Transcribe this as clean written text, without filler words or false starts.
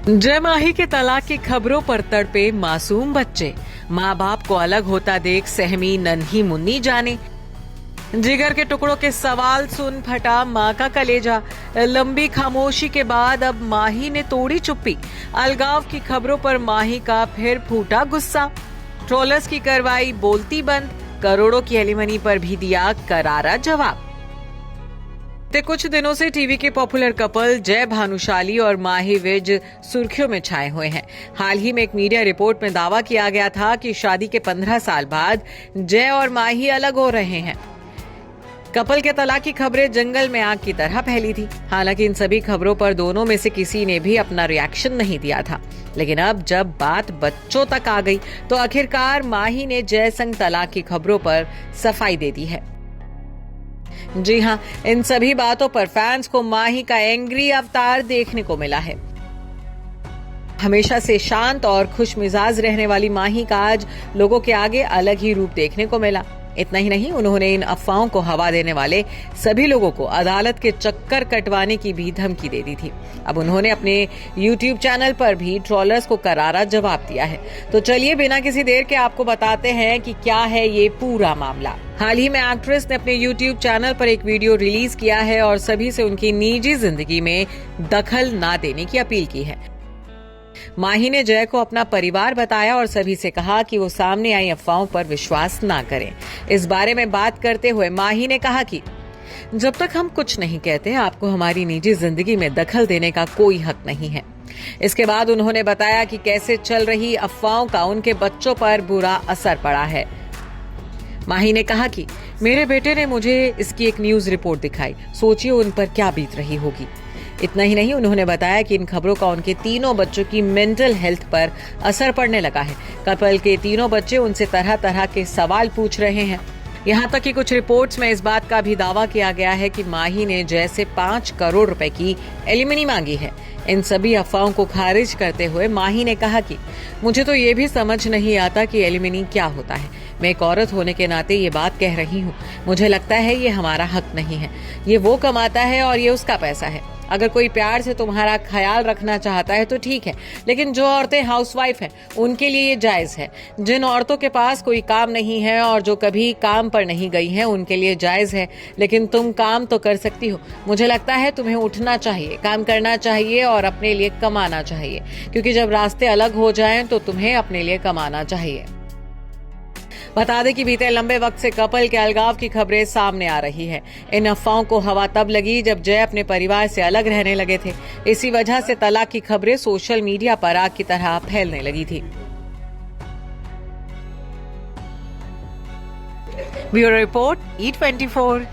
जय माही के तलाक की खबरों पर तड़पे मासूम बच्चे, माँ बाप को अलग होता देख सहमी नन्ही मुन्नी जाने। जिगर के टुकड़ों के सवाल सुन फटा माँ का कलेजा। लंबी खामोशी के बाद अब माही ने तोड़ी चुप्पी। अलगाव की खबरों पर माही का फिर फूटा गुस्सा। ट्रोलर्स की कार्रवाई बोलती बंद। करोड़ों की एलिमनी पर भी दिया करारा जवाब। कुछ दिनों से टीवी के पॉपुलर कपल जय भानुशाली और माही विज सुर्खियों में छाए हुए हैं। हाल ही में एक मीडिया रिपोर्ट में दावा किया गया था कि शादी के 15 साल बाद जय और माही अलग हो रहे हैं। कपल के तलाक की खबरें जंगल में आग की तरह फैली थी। हालांकि इन सभी खबरों पर दोनों में से किसी ने भी अपना रिएक्शन नहीं दिया था। लेकिन अब जब बात बच्चों तक आ गई तो आखिरकार माही ने जय संग तलाक की खबरों पर सफाई दे दी है। जी हां, इन सभी बातों पर फैंस को माही का एंग्री अवतार देखने को मिला है। हमेशा से शांत और खुशमिजाज रहने वाली माही का आज लोगों के आगे अलग ही रूप देखने को मिला। इतना ही नहीं, उन्होंने इन अफवाहों को हवा देने वाले सभी लोगों को अदालत के चक्कर कटवाने की भी धमकी दे दी थी। अब उन्होंने अपने YouTube चैनल पर भी ट्रोलर्स को करारा जवाब दिया है। तो चलिए बिना किसी देर के आपको बताते हैं कि क्या है ये पूरा मामला। हाल ही में एक्ट्रेस ने अपने YouTube चैनल पर एक वीडियो रिलीज किया है और सभी से उनकी निजी जिंदगी में दखल ना देने की अपील की है। माही ने जय को अपना परिवार बताया और सभी से कहा कि वो सामने आई अफवाहों पर विश्वास ना करें। इस बारे में बात करते हुए माही ने कहा कि जब तक हम कुछ नहीं कहते, आपको हमारी निजी जिंदगी में दखल देने का कोई हक नहीं है। इसके बाद उन्होंने बताया कि कैसे चल रही अफवाहों का उनके बच्चों पर बुरा असर पड़ा है। माही ने कहा कि मेरे बेटे ने मुझे इसकी एक न्यूज रिपोर्ट दिखाई, सोचिए उन पर क्या बीत रही होगी। इतना ही नहीं, उन्होंने बताया कि इन खबरों का उनके तीनों बच्चों की मेंटल हेल्थ पर असर पड़ने लगा है। कपल के तीनों बच्चे उनसे तरह तरह के सवाल पूछ रहे हैं। यहाँ तक कि कुछ रिपोर्ट्स में इस बात का भी दावा किया गया है कि माही ने जय से 5 करोड़ रुपए की एलिमनी मांगी है। इन सभी अफवाहों को खारिज करते हुए माही ने कहा कि मुझे तो ये भी समझ नहीं आता कि एलिमनी क्या होता है। मैं एक औरत होने के नाते ये बात कह रही हूँ। मुझे लगता है ये हमारा हक नहीं है। ये वो कमाता है और ये उसका पैसा है। अगर कोई प्यार से तुम्हारा ख्याल रखना चाहता है तो ठीक है, लेकिन जो औरतें हाउसवाइफ हैं उनके लिए ये जायज है। जिन औरतों के पास कोई काम नहीं है और जो कभी काम पर नहीं गई हैं उनके लिए जायज है, लेकिन तुम काम तो कर सकती हो। मुझे लगता है तुम्हें उठना चाहिए, काम करना चाहिए और अपने लिए कमाना चाहिए, क्योंकि जब रास्ते अलग हो जाएं तो तुम्हें अपने लिए कमाना चाहिए। बता दें कि बीते लंबे वक्त से कपल के अलगाव की खबरें सामने आ रही है। इन अफवाहों को हवा तब लगी जब जय अपने परिवार से अलग रहने लगे थे। इसी वजह से तलाक की खबरें सोशल मीडिया पर आग की तरह फैलने लगी थी। Bureau report E24।